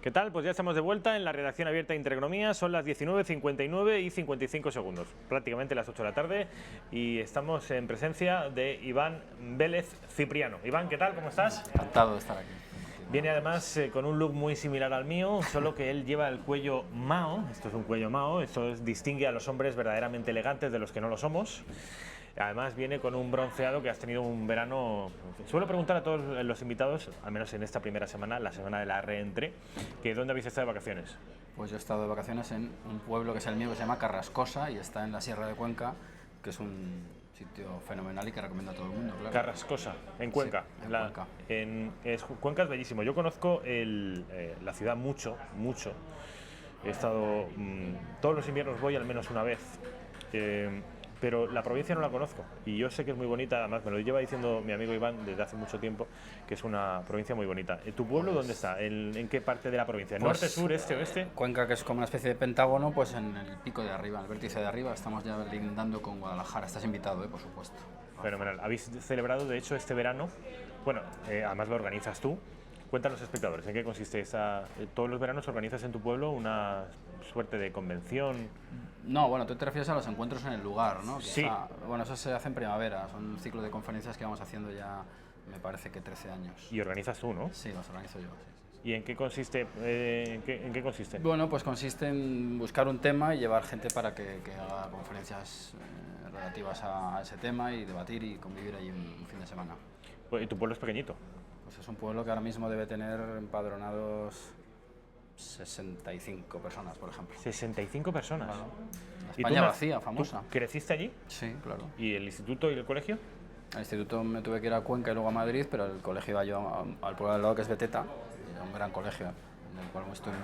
¿Qué tal? Pues ya estamos de vuelta en la redacción abierta de Intereconomía, son las 19:59 y 55 segundos, prácticamente las 8 de la tarde, y estamos en presencia de Iván Vélez Cipriano. Iván, ¿qué tal? ¿Cómo estás? Encantado de estar aquí. Viene además con un look muy similar al mío, solo que él lleva el cuello Mao. Esto es un cuello Mao, distingue a los hombres verdaderamente elegantes de los que no lo somos. Además viene con un bronceado que has tenido un verano. Suelo preguntar a todos los invitados, al menos en esta primera semana, la semana de la reentré, que ¿dónde habéis estado de vacaciones? Pues yo he estado de vacaciones en un pueblo que es el mío, que se llama Carrascosa, y está en la Sierra de Cuenca, que es un sitio fenomenal y que recomiendo a todo el mundo, claro. Carrascosa, en Cuenca. Sí, en Cuenca. Cuenca es bellísimo. Yo conozco la ciudad mucho. He estado, todos los inviernos voy al menos una vez. Pero la provincia no la conozco y yo sé que es muy bonita, además me lo lleva diciendo mi amigo Iván desde hace mucho tiempo, que es una provincia muy bonita. ¿Tu pueblo dónde está? ¿En qué parte de la provincia? Pues, ¿Norte, sur, este, oeste? Cuenca, que es como una especie de pentágono, pues en el pico de arriba, en el vértice de arriba. Estamos ya lindando con Guadalajara. Estás invitado, por supuesto. Fenomenal. Habéis celebrado, de hecho, este verano, bueno, además lo organizas tú. Cuenta a los espectadores, ¿en qué consiste todos los veranos organizas en tu pueblo una suerte de convención? No, bueno, tú te refieres a los encuentros en el lugar, ¿no? Sí. Bueno, eso se hace en primavera, son un ciclo de conferencias que vamos haciendo ya, me parece que 13 años. Y organizas tú, ¿no? Sí, los organizo yo, sí. ¿Y en qué consiste? ¿En qué consiste? Bueno, pues consiste en buscar un tema y llevar gente para que haga conferencias relativas a ese tema y debatir y convivir ahí un fin de semana. ¿Y tu pueblo es pequeñito? Pues es un pueblo que ahora mismo debe tener empadronados 65 personas, por ejemplo. 65 personas. Claro. España vacía, famosa. ¿Tú creciste allí? Sí, claro. ¿Y el instituto y el colegio? Al instituto me tuve que ir a Cuenca y luego a Madrid, pero el colegio iba yo al pueblo al lado, que es Beteta, un gran colegio, del cual estoy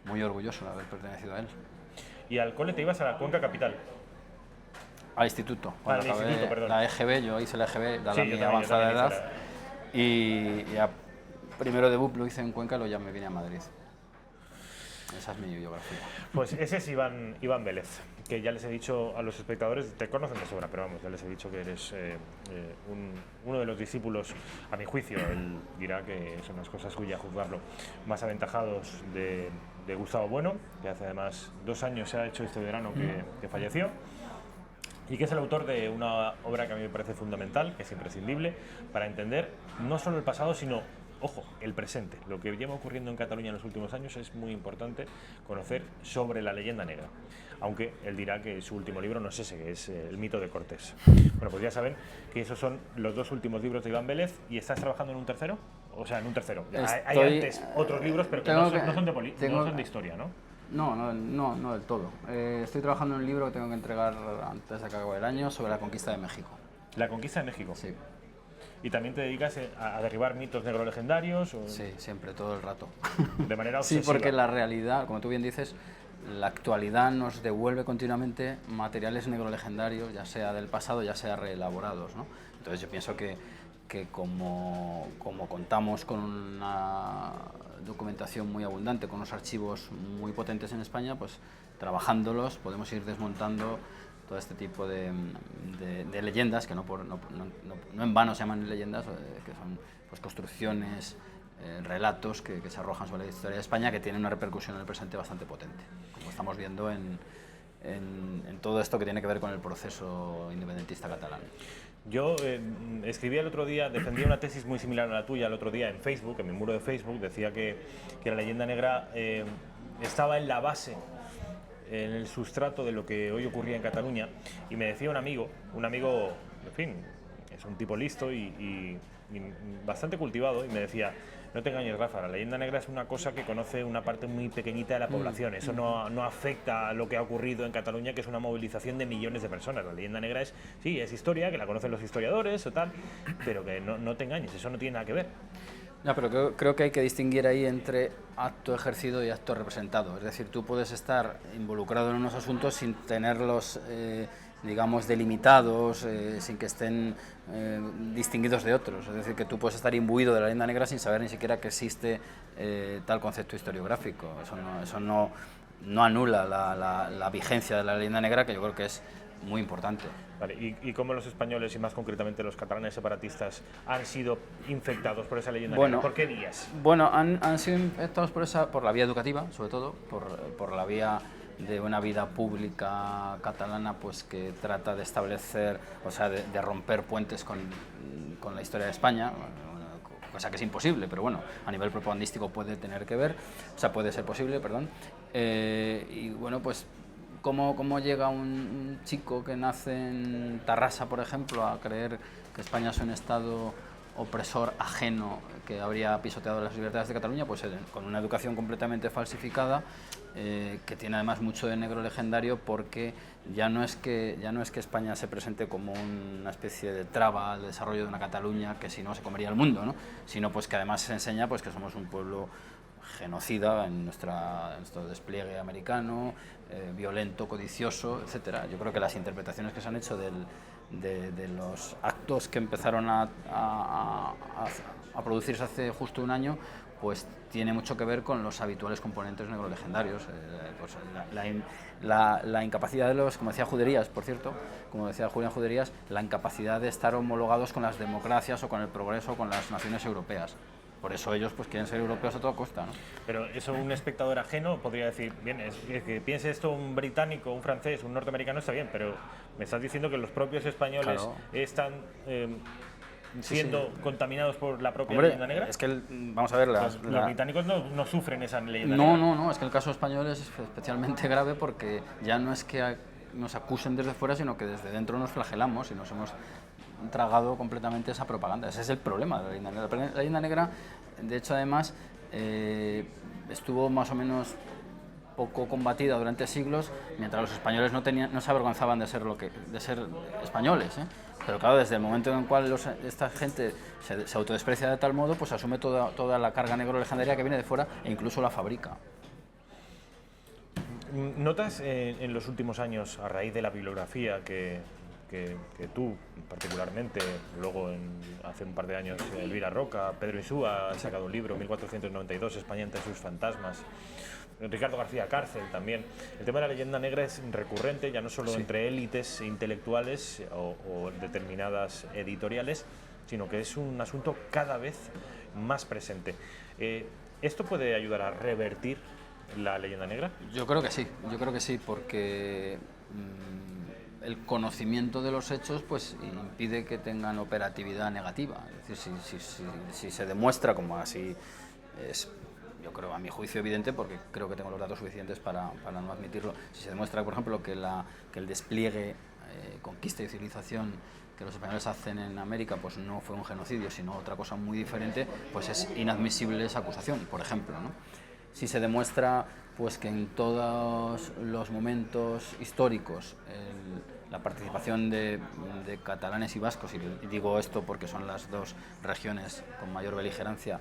muy orgulloso de haber pertenecido a él. ¿Y al cole te ibas a la Cuenca capital? Al instituto. Cuando al instituto, perdón. La EGB, yo hice la EGB, dada Sí, mi avanzada edad, y ya primero de BUP lo hice en Cuenca y luego ya me vine a Madrid. Esa es mi biografía. Pues ese es Iván Vélez, que ya les he dicho a los espectadores, te conocen de sobra, pero vamos, ya les he dicho que eres uno de los discípulos, a mi juicio, él dirá que son las cosas suyas juzgarlo, más aventajados de Gustavo Bueno, que hace además 2 años se ha hecho este verano que falleció, y que es el autor de una obra que a mí me parece fundamental, que es imprescindible, para entender no solo el pasado, sino, ojo, el presente. Lo que lleva ocurriendo en Cataluña en los últimos años es muy importante conocer sobre la leyenda negra, aunque él dirá que su último libro no es ese, que es El mito de Cortés. Bueno, pues ya saben que esos son los 2 últimos libros de Iván Vélez. ¿Y estás trabajando en un tercero? O sea, en un tercero. Hay antes otros libros, pero que no son de historia, ¿no? No del todo. Estoy trabajando en un libro que tengo que entregar antes de que acabe el año sobre la conquista de México. ¿La conquista de México? Sí. ¿Y también te dedicas a derribar mitos negrolegendarios? Sí, siempre, todo el rato. De manera obsesiva. Sí, porque la realidad, como tú bien dices, la actualidad nos devuelve continuamente materiales negrolegendarios, ya sea del pasado, ya sea reelaborados, ¿no? Entonces yo pienso que como contamos con una documentación muy abundante, con unos archivos muy potentes en España, pues trabajándolos podemos ir desmontando todo este tipo de leyendas, que no en vano se llaman leyendas, que son pues construcciones, relatos que se arrojan sobre la historia de España, que tienen una repercusión en el presente bastante potente, como estamos viendo en todo esto que tiene que ver con el proceso independentista catalán. Yo escribí el otro día, defendía una tesis muy similar a la tuya el otro día en Facebook, en mi muro de Facebook, decía que la leyenda negra estaba en la base, en el sustrato de lo que hoy ocurría en Cataluña, y me decía un amigo, en fin, es un tipo listo y bastante cultivado, y me decía: no te engañes, Rafa, la leyenda negra es una cosa que conoce una parte muy pequeñita de la población, eso no afecta a lo que ha ocurrido en Cataluña, que es una movilización de millones de personas. La leyenda negra es historia, que la conocen los historiadores o tal, pero que no te engañes, eso no tiene nada que ver. No, pero creo que hay que distinguir ahí entre acto ejercido y acto representado. Es decir, tú puedes estar involucrado en unos asuntos sin tenerlos, digamos, delimitados, sin que estén distinguidos de otros. Es decir, que tú puedes estar imbuido de la leyenda negra sin saber ni siquiera que existe tal concepto historiográfico. Eso no anula la vigencia de la leyenda negra, que yo creo que es muy importante. Vale, ¿y cómo los españoles y más concretamente los catalanes separatistas han sido infectados por esa leyenda negra? ¿Por qué vías? Bueno, han sido infectados por la vía educativa, sobre todo, por la vía de una vida pública catalana pues que trata de establecer, o sea, de romper puentes con la historia de España, cosa que es imposible, pero bueno, a nivel propagandístico puede tener que ver, o sea, puede ser posible, perdón. Y bueno, pues ¿cómo llega un chico que nace en Tarrasa, por ejemplo, a creer que España es un Estado opresor ajeno que habría pisoteado las libertades de Cataluña? Pues con una educación completamente falsificada, que tiene además mucho de negro legendario, porque ya no es que España se presente como una especie de traba al desarrollo de una Cataluña que si no se comería el mundo, ¿no? Sino pues que además se enseña pues que somos un pueblo genocida en nuestro despliegue americano, violento, codicioso, etcétera. Yo creo que las interpretaciones que se han hecho de los actos que empezaron a producirse hace justo un año, pues tiene mucho que ver con los habituales componentes negrolegendarios. Pues la incapacidad de los, como decía Juderías, por cierto, como decía Julián Juderías, la incapacidad de estar homologados con las democracias o con el progreso o con las naciones europeas. Por eso ellos pues quieren ser europeos a toda costa, ¿no? Pero eso un espectador ajeno podría decir, bien, es que piense esto un británico, un francés, un norteamericano está bien, pero me estás diciendo que los propios españoles están siendo contaminados por la propia leyenda negra. Es que, vamos a ver, los británicos no sufren esa leyenda negra. No, es que el caso español es especialmente grave porque ya no es que nos acusen desde fuera, sino que desde dentro nos flagelamos y nos hemos tragado completamente esa propaganda. Ese es el problema de la leyenda negra. La leyenda negra, de hecho, además, estuvo más o menos poco combatida durante siglos, mientras los españoles no se avergonzaban de ser españoles, ¿eh? Pero claro, desde el momento en el cual esta gente se autodesprecia de tal modo, pues asume toda la carga negro legendaria que viene de fuera e incluso la fabrica. ¿Notas en los últimos años, a raíz de la bibliografía que tú particularmente, luego hace un par de años Elvira Roca, Pedro Insúa ha sacado un libro, 1492, España entre sus fantasmas, Ricardo García Cárcel también? El tema de la leyenda negra es recurrente, ya no solo entre élites intelectuales o determinadas editoriales, sino que es un asunto cada vez más presente. ¿Esto puede ayudar a revertir la leyenda negra? Yo creo que sí, porque el conocimiento de los hechos pues impide que tengan operatividad negativa. Es decir, si se demuestra, como así es, yo creo, a mi juicio evidente, porque creo que tengo los datos suficientes para no admitirlo, si se demuestra, por ejemplo, que el despliegue, conquista y civilización que los españoles hacen en América pues no fue un genocidio, sino otra cosa muy diferente, pues es inadmisible esa acusación, por ejemplo, ¿no? Si se demuestra pues que en todos los momentos históricos la participación de catalanes y vascos, y digo esto porque son las dos regiones con mayor beligerancia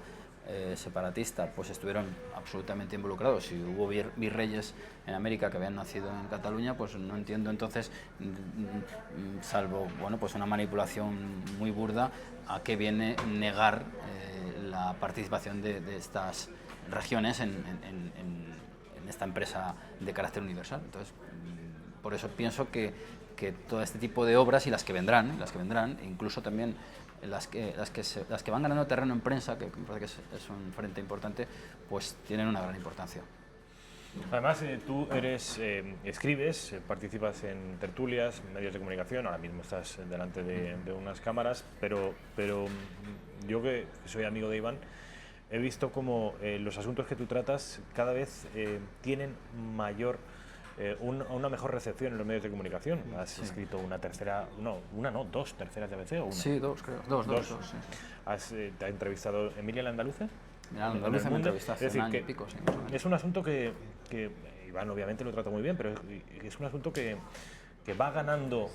separatista, pues estuvieron absolutamente involucrados. Si hubo virreyes en América que habían nacido en Cataluña, pues no entiendo entonces, salvo bueno, pues una manipulación muy burda, a qué viene negar la participación de estas regiones en esta empresa de carácter universal. Entonces, por eso pienso que todo este tipo de obras y las que vendrán, incluso también las que van ganando terreno en prensa, que me parece que es un frente importante, pues tienen una gran importancia. Además, tú escribes, participas en tertulias, medios de comunicación, ahora mismo estás delante de unas cámaras, pero yo que soy amigo de Iván, he visto como los asuntos que tú tratas cada vez tienen una mejor recepción en los medios de comunicación. Has escrito dos terceras de ABC o una. Sí, dos, creo. Dos. Sí. ¿Te ha entrevistado Emilia Landaluce? Landaluce me entrevistó hace un año y pico. Sí, es un asunto que Iván obviamente lo trata muy bien, pero es un asunto que va ganando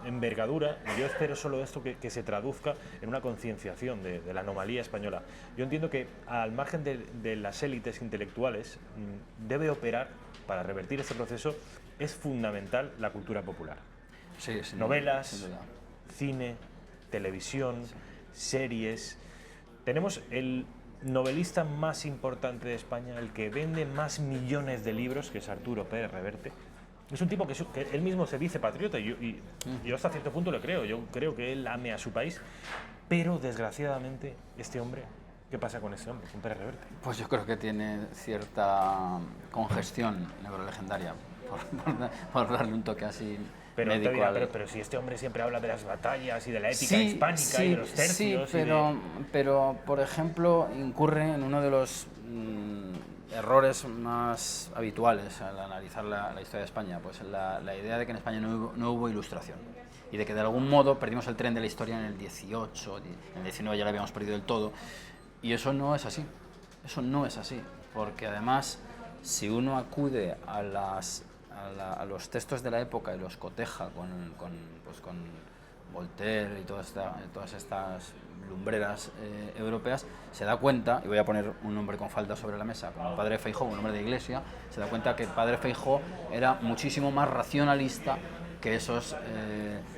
envergadura, y yo espero solo esto que se traduzca en una concienciación de la anomalía española. Yo entiendo que al margen de las élites intelectuales debe operar, para revertir este proceso, es fundamental la cultura popular. Sí, novelas, cine, televisión, series. Tenemos el novelista más importante de España, el que vende más millones de libros, que es Arturo Pérez Reverte, Es un tipo que él mismo se dice patriota y yo hasta cierto punto le creo. Yo creo que él ame a su país, pero desgraciadamente este hombre, ¿qué pasa con ese hombre, con Pérez Reverte? Pues yo creo que tiene cierta congestión neurolegendaria, por darle un toque así Pero, médico te dirá, al... pero si este hombre siempre habla de las batallas y de la épica hispánica y de los tercios. Sí, pero por ejemplo, incurre en uno de los errores más habituales al analizar la historia de España, pues la idea de que en España no hubo ilustración y de que de algún modo perdimos el tren de la historia en el 18, en el 19 ya lo habíamos perdido del todo, y eso no es así, porque además si uno acude a los textos de la época y los coteja con Voltaire y todas estas lumbreras europeas, se da cuenta, y voy a poner un nombre con falda sobre la mesa, como el padre Feijóo, un hombre de iglesia, se da cuenta que el padre Feijóo era muchísimo más racionalista que esos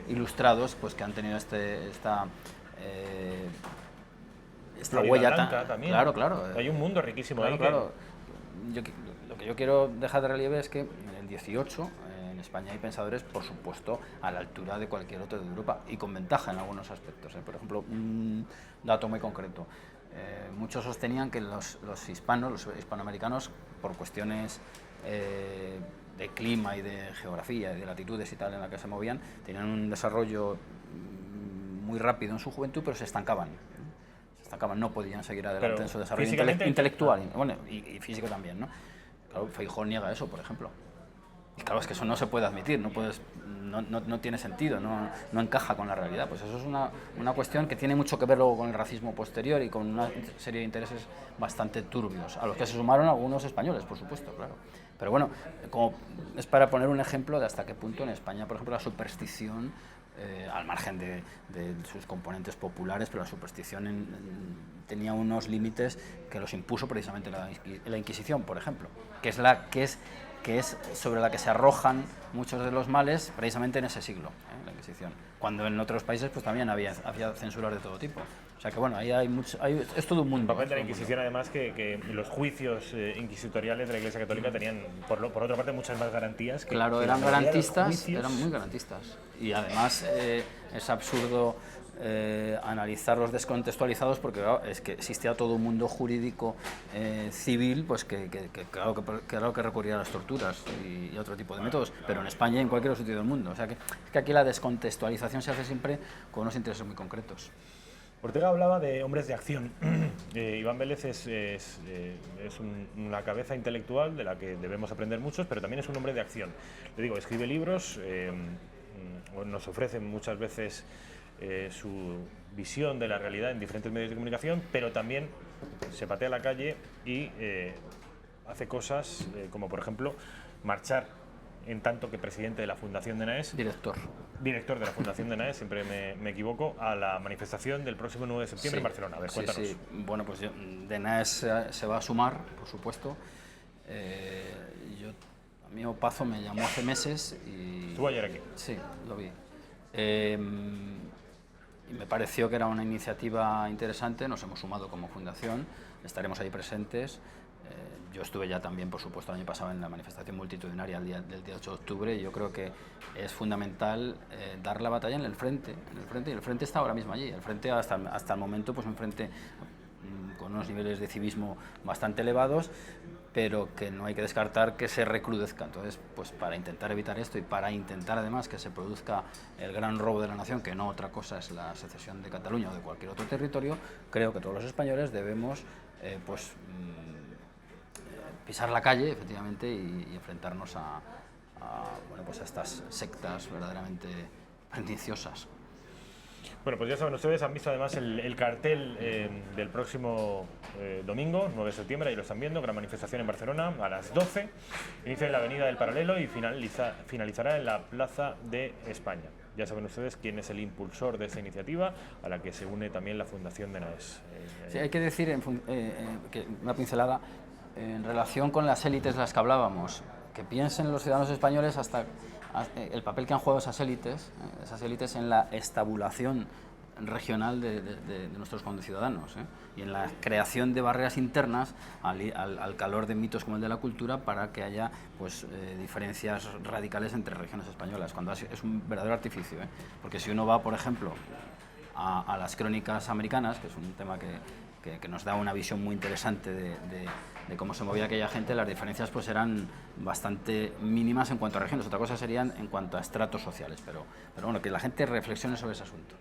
ilustrados pues, que han tenido esta huella Blanca, también. Claro. Hay un mundo riquísimo ahí. Claro. Lo que yo quiero dejar de relieve es que en el 18 en España hay pensadores, por supuesto, a la altura de cualquier otro de Europa y con ventaja en algunos aspectos. Por ejemplo, un dato muy concreto. Muchos sostenían que los hispanoamericanos, por cuestiones de clima y de geografía y de latitudes y tal en la que se movían, tenían un desarrollo muy rápido en su juventud, pero se estancaban, no podían seguir adelante en su desarrollo intelectual y físico también, ¿no? Claro, Feijóo niega eso, por ejemplo. Y claro, es que eso no se puede admitir, no tiene sentido, no encaja con la realidad. Pues eso es una cuestión que tiene mucho que ver luego con el racismo posterior y con una serie de intereses bastante turbios, a los que se sumaron algunos españoles, por supuesto, claro. Pero bueno, como es para poner un ejemplo de hasta qué punto en España, por ejemplo, la superstición, al margen de sus componentes populares, pero la superstición tenía unos límites que los impuso precisamente la Inquisición, por ejemplo, que es sobre la que se arrojan muchos de los males precisamente en ese siglo, la Inquisición, cuando en otros países pues también había censuras de todo tipo. O sea que bueno, ahí es todo un mundo. El papel de la Inquisición, además, que los juicios inquisitoriales de la Iglesia Católica tenían, por otra parte, muchas más garantías. Claro, eran garantistas, eran muy garantistas. Y además es absurdo analizarlos descontextualizados porque claro, es que existía todo un mundo jurídico civil pues claro que recurría a las torturas y otro tipo de métodos, pero en España y en cualquier otro sitio del mundo. O sea que aquí la descontextualización se hace siempre con unos intereses muy concretos. Ortega hablaba de hombres de acción. Iván Vélez es una cabeza intelectual de la que debemos aprender muchos, pero también es un hombre de acción. Le digo, escribe libros, nos ofrece muchas veces su visión de la realidad en diferentes medios de comunicación, pero también se patea a la calle y hace cosas como, por ejemplo, marchar en tanto que presidente de la Fundación de Naes. Director de la Fundación de Naes, siempre me equivoco, a la manifestación del próximo 9 de septiembre en Barcelona. A ver, cuéntanos. Sí. Bueno, pues de Naes se va a sumar, por supuesto. A mí Opazo me llamó hace meses y... ¿Estuvo ayer aquí? Sí, lo vi. Y me pareció que era una iniciativa interesante, nos hemos sumado como fundación, estaremos ahí presentes. Yo estuve ya también, por supuesto, el año pasado en la manifestación multitudinaria del día 8 de octubre y yo creo que es fundamental dar la batalla en el frente, y el frente está ahora mismo allí. El frente hasta el momento, pues un frente con unos niveles de civismo bastante elevados, pero que no hay que descartar que se recrudezca. Entonces, pues para intentar evitar esto y para intentar además que se produzca el gran robo de la nación, que no otra cosa es la secesión de Cataluña o de cualquier otro territorio, creo que todos los españoles debemos pisar la calle, efectivamente, y enfrentarnos a estas sectas verdaderamente perniciosas. Bueno, pues ya saben ustedes, han visto además el cartel del próximo domingo, 9 de septiembre, ahí lo están viendo, gran manifestación en Barcelona a las 12, inicia en la Avenida del Paralelo y finalizará en la Plaza de España. Ya saben ustedes quién es el impulsor de esta iniciativa, a la que se une también la Fundación de Naes. Sí, hay que decir, que una pincelada, en relación con las élites de las que hablábamos, que piensen los ciudadanos españoles hasta el papel que han jugado esas élites en la estabulación regional de nuestros conciudadanos, ¿eh? Y en la creación de barreras internas al calor de mitos como el de la cultura, para que haya pues diferencias radicales entre regiones españolas, cuando es un verdadero artificio, ¿eh? Porque si uno va, por ejemplo, a las crónicas americanas, que es un tema que nos da una visión muy interesante de cómo se movía aquella gente, las diferencias pues eran bastante mínimas en cuanto a regiones, otra cosa serían en cuanto a estratos sociales, pero bueno, que la gente reflexione sobre ese asunto.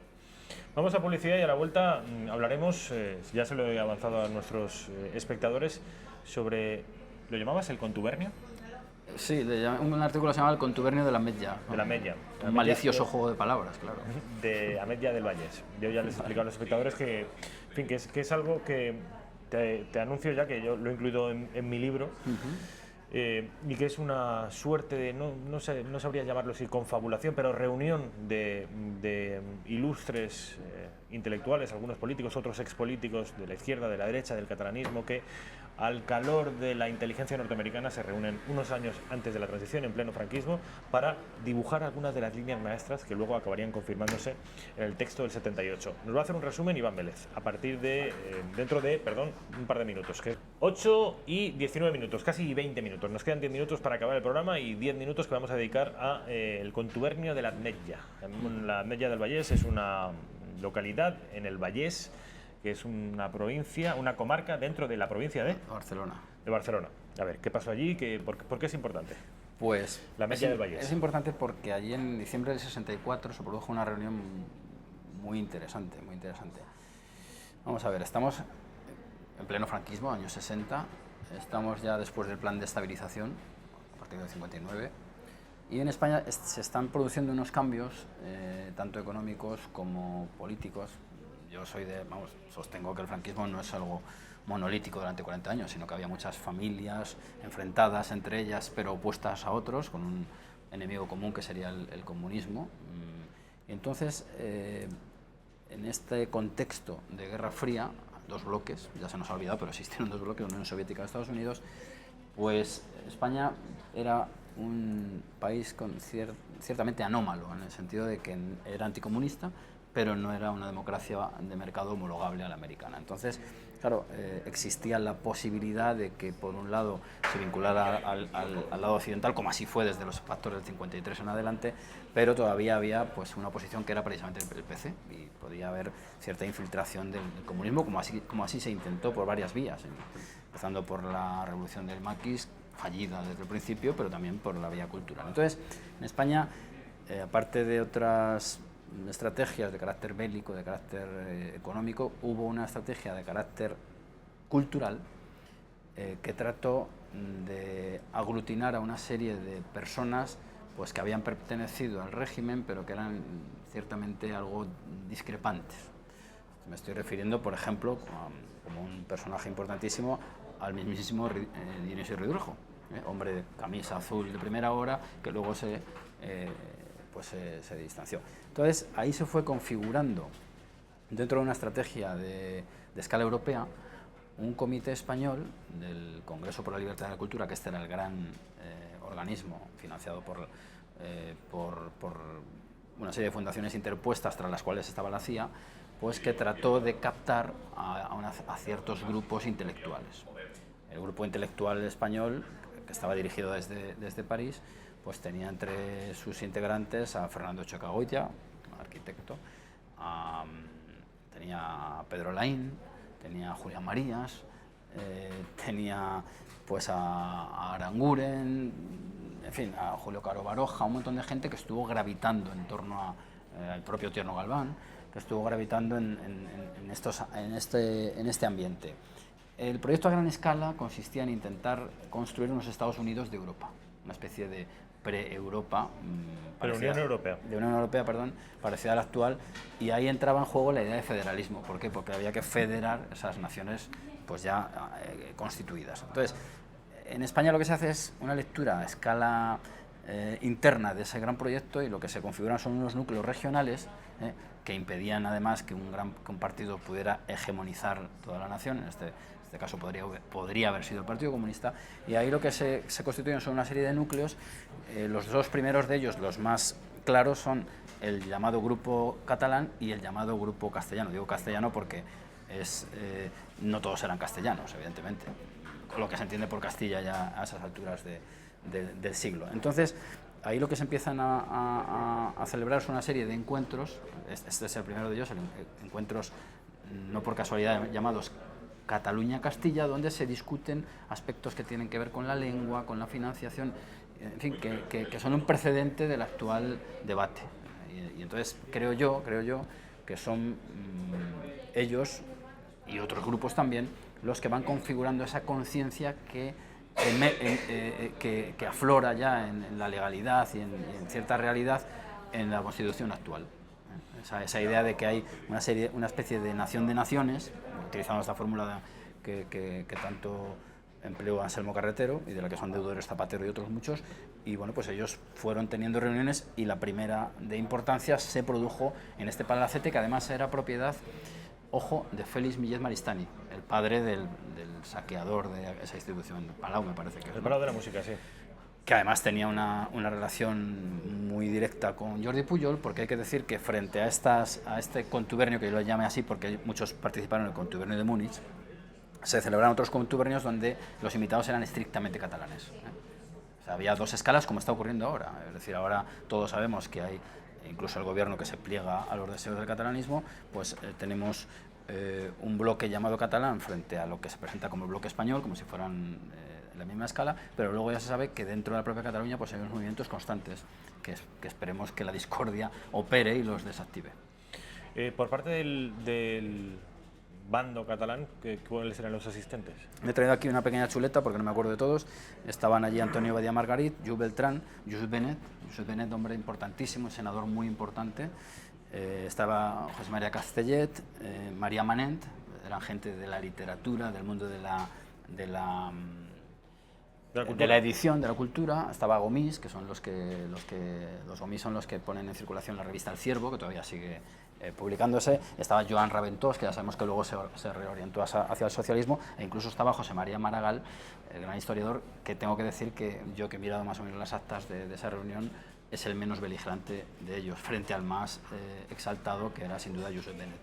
Vamos a publicidad y a la vuelta hablaremos, ya se lo he avanzado a nuestros espectadores, sobre, ¿lo llamabas el contubernio? Sí, un artículo se llama El contubernio de la Ametlla. De la Ametlla. Un malicioso juego de palabras, claro. De Ametlla del Vallès. Yo ya les he explicado a los espectadores que, en fin, que es algo que te anuncio ya, que yo lo he incluido en mi libro, y que es una suerte de, no sabría llamarlo así, confabulación, pero reunión de ilustres intelectuales, algunos políticos, otros expolíticos de la izquierda, de la derecha, del catalanismo, que al calor de la inteligencia norteamericana se reúnen unos años antes de la transición, en pleno franquismo, para dibujar algunas de las líneas maestras que luego acabarían confirmándose en el texto del 78. Nos va a hacer un resumen Iván Vélez, a partir de, dentro de, un par de minutos, que 8 y 19 minutos, casi 20 minutos. Nos quedan 10 minutos para acabar el programa y 10 minutos que vamos a dedicar a el contubernio de la Ametlla. La Ametlla del Vallès es una localidad en el Vallès, que es una provincia, una comarca dentro de la provincia de Barcelona. De Barcelona. A ver, ¿qué pasó allí? ¿Por qué es importante? Pues la Ametlla del Vallès. Es importante porque allí en diciembre del 64 se produjo una reunión muy interesante, muy interesante. Vamos a ver, estamos en pleno franquismo, años 60, estamos ya después del plan de estabilización, a partir del 59, y en España se están produciendo unos cambios, tanto económicos como políticos. Yo sostengo que el franquismo no es algo monolítico durante 40 años, sino que había muchas familias enfrentadas entre ellas, pero opuestas a otros, con un enemigo común que sería el comunismo. Entonces, en este contexto de Guerra Fría, dos bloques, ya se nos ha olvidado, pero existieron dos bloques, Unión Soviética y Estados Unidos, pues España era un país ciertamente anómalo, en el sentido de que era anticomunista, pero no era una democracia de mercado homologable a la americana. Entonces, claro, existía la posibilidad de que, por un lado, se vinculara al lado occidental, como así fue desde los factores del 53 en adelante, pero todavía había pues una oposición que era precisamente el PC, y podía haber cierta infiltración del comunismo, como así se intentó por varias vías, empezando por la revolución del maquis, fallida desde el principio, pero también por la vía cultural. Entonces, en España, aparte de otras estrategias de carácter bélico, de carácter económico, hubo una estrategia de carácter cultural que trató de aglutinar a una serie de personas pues, que habían pertenecido al régimen, pero que eran ciertamente algo discrepantes. Me estoy refiriendo, por ejemplo, como un personaje importantísimo, al mismísimo Dionisio Ridruejo, hombre de camisa azul de primera hora, que luego se distanció. Entonces, ahí se fue configurando, dentro de una estrategia de escala europea, un comité español del Congreso por la Libertad de la Cultura, que este era el gran organismo financiado por una serie de fundaciones interpuestas, tras las cuales estaba la CIA, pues que trató de captar a ciertos grupos intelectuales. El grupo intelectual español, que estaba dirigido desde París, pues tenía entre sus integrantes a Fernando Chocagoya, arquitecto, tenía a Pedro Laín, tenía a Julián Marías, tenía pues a Aranguren, en fin, a Julio Caro Baroja, un montón de gente que estuvo gravitando en torno al propio Tierno Galván, que estuvo gravitando en este ambiente. El proyecto a gran escala consistía en intentar construir unos Estados Unidos de Europa, una especie de pre-Europa, de Unión Europea, parecida a la actual, y ahí entraba en juego la idea de federalismo. ¿Por qué? Porque había que federar esas naciones pues ya constituidas. Entonces, en España lo que se hace es una lectura a escala interna de ese gran proyecto, y lo que se configuran son unos núcleos regionales que impedían además que un partido pudiera hegemonizar toda la nación. En este caso podría haber sido el Partido Comunista, y ahí lo que se constituyen son una serie de núcleos. Los dos primeros de ellos, los más claros son el llamado grupo catalán y el llamado grupo castellano. Digo castellano porque no todos eran castellanos, evidentemente, lo que se entiende por Castilla ya a esas alturas del siglo. Entonces, ahí lo que se empiezan a celebrar es una serie de encuentros, este es el primero de ellos, encuentros no por casualidad llamados Cataluña-Castilla, donde se discuten aspectos que tienen que ver con la lengua, con la financiación, en fin, que son un precedente del actual debate. Y entonces creo yo que son ellos y otros grupos también los que van configurando esa conciencia que aflora ya en la legalidad y en cierta realidad en la Constitución actual. Esa idea de que hay una especie de nación de naciones, utilizando esta fórmula que tanto empleó Anselmo Carretero y de la que son deudores Zapatero y otros muchos, y bueno, pues ellos fueron teniendo reuniones y la primera de importancia se produjo en este palacete, que además era propiedad, ojo, de Félix Millet Maristany, el padre del saqueador de esa institución, Palau me parece que es. El Palau de la Música, sí. Que además tenía una relación muy directa con Jordi Pujol, porque hay que decir que frente a este contubernio, que yo lo llame así porque muchos participaron en el contubernio de Múnich, se celebraron otros contubernios donde los invitados eran estrictamente catalanes. O sea, había dos escalas, como está ocurriendo ahora. Es decir, ahora todos sabemos que hay, incluso el gobierno que se pliega a los deseos del catalanismo, pues tenemos un bloque llamado catalán frente a lo que se presenta como el bloque español, como si fueran la misma escala, pero luego ya se sabe que dentro de la propia Cataluña pues hay unos movimientos constantes que esperemos que la discordia opere y los desactive. Por parte del bando catalán, ¿cuáles eran los asistentes? Me he traído aquí una pequeña chuleta porque no me acuerdo de todos. Estaban allí Antonio Badia Margarit, Lluís Beltrán, Josep Benet, hombre importantísimo, senador muy importante. Estaba José María Castellet, María Manent, eran gente de la literatura, del mundo de la edición, de la cultura. Estaba Gomis, que son los Gomis son los que ponen en circulación la revista El Ciervo, que todavía sigue publicándose. Estaba Joan Raventós, que ya sabemos que luego se reorientó hacia el socialismo, e incluso estaba José María Maragall, el gran historiador, que tengo que decir que yo, que he mirado más o menos las actas de esa reunión, es el menos beligerante de ellos, frente al más exaltado, que era sin duda Josep Benet,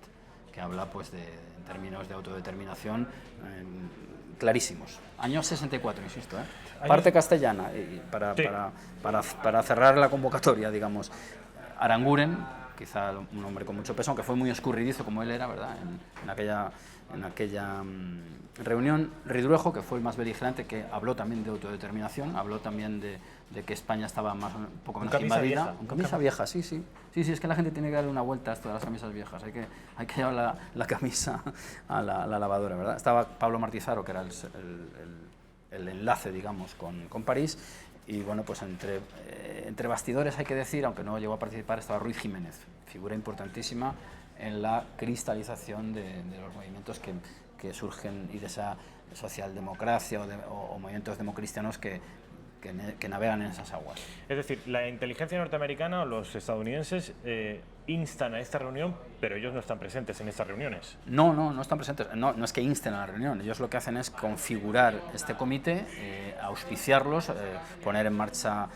que habla pues en términos de autodeterminación clarísimos. Año 64, insisto, parte castellana, y para cerrar la convocatoria, digamos, Aranguren, quizá un hombre con mucho peso, aunque fue muy escurridizo como él era, ¿verdad?, en aquella reunión. Ridruejo, que fue el más beligerante, que habló también de autodeterminación, habló también de que España estaba un poco menos invadida. Camisa vieja, sí, es que la gente tiene que darle una vuelta a esto de las camisas viejas, hay que llevar la camisa a la lavadora, ¿verdad? Estaba Pablo Martizaro, que era el enlace, digamos, con París, y bueno, pues entre bastidores hay que decir, aunque no llegó a participar, estaba Ruiz Jiménez, figura importantísima en la cristalización de los movimientos que surgen y de esa socialdemocracia o movimientos democristianos que navegan en esas aguas. Es decir, la inteligencia norteamericana o los estadounidenses instan a esta reunión, pero ellos no están presentes en estas reuniones. No están presentes. No es que insten a la reunión, ellos lo que hacen es configurar este comité, auspiciarlos, poner en marcha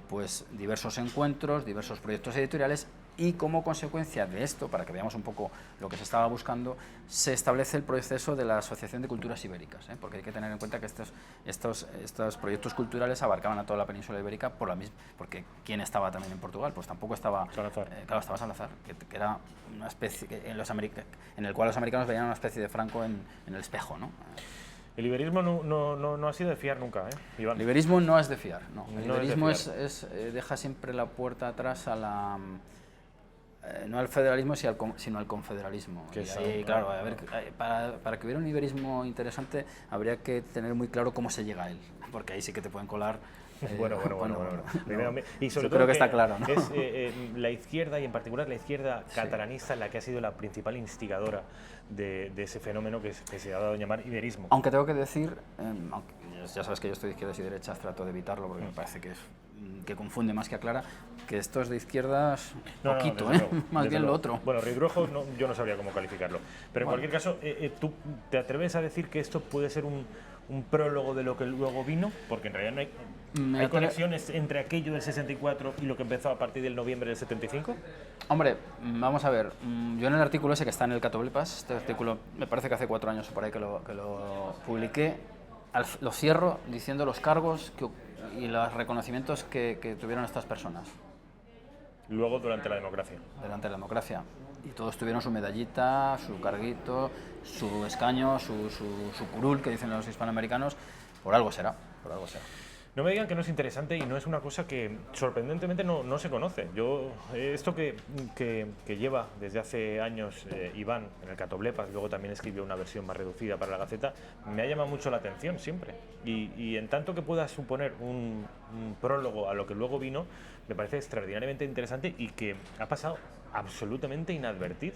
pues diversos encuentros, diversos proyectos editoriales, y como consecuencia de esto, para que veamos un poco lo que se estaba buscando, se establece el proceso de la Asociación de Culturas Ibéricas, porque hay que tener en cuenta que estos proyectos culturales abarcaban a toda la península ibérica porque ¿quién estaba también en Portugal? Pues tampoco estaba Salazar. Claro, estaba Salazar, que era una especie en el cual los americanos veían una especie de Franco en el espejo, ¿no? El iberismo no ha sido de fiar nunca, Iván. El iberismo no es de fiar, no. El No iberismo es de fiar. deja siempre la puerta atrás a la... no al federalismo, sino al confederalismo. Y ahí, claro, a ver, para que hubiera un iberismo interesante habría que tener muy claro cómo se llega a él, porque ahí sí que te pueden colar. Bueno. Y sobre yo todo creo que está claro, ¿no? Es la izquierda, y en particular la izquierda catalanista, la que ha sido la principal instigadora de ese fenómeno que se ha dado a llamar iberismo. Aunque tengo que decir, ya sabes que yo estoy de izquierdas y derechas, trato de evitarlo porque me parece que confunde más que aclara, que esto es de izquierdas poquito, más bien lo otro. Bueno, Ridruejo yo no sabría cómo calificarlo, pero en cualquier caso, ¿tú te atreves a decir que esto puede ser un un prólogo de lo que luego vino? Porque en realidad no hay conexiones entre aquello del 64 y lo que empezó a partir del noviembre del 75. Hombre, vamos a ver, yo en el artículo ese que está en el Catoblepas, este artículo me parece que hace 4 años o por ahí que lo publiqué, lo cierro diciendo los cargos y los reconocimientos que tuvieron estas personas. Luego, durante la democracia. Durante la democracia. Y todos tuvieron su medallita, su carguito, su escaño, su curul, que dicen los hispanoamericanos. Por algo será, por algo será. No me digan que no es interesante y no es una cosa que sorprendentemente no se conoce. Yo, esto que lleva desde hace años Iván en el Catoblepas, luego también escribió una versión más reducida para la Gaceta, me ha llamado mucho la atención siempre. Y en tanto que pueda suponer un prólogo a lo que luego vino, me parece extraordinariamente interesante y que ha pasado absolutamente inadvertido.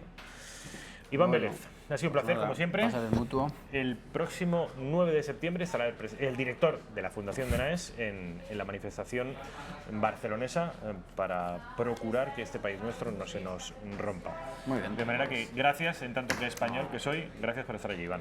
Iván Vélez, ha sido un placer, como siempre. Mutuo. El próximo 9 de septiembre estará el director de la Fundación de Naes en la manifestación barcelonesa para procurar que este país nuestro no se nos rompa. Muy bien. De manera que gracias, en tanto que español que soy, gracias por estar allí, Iván.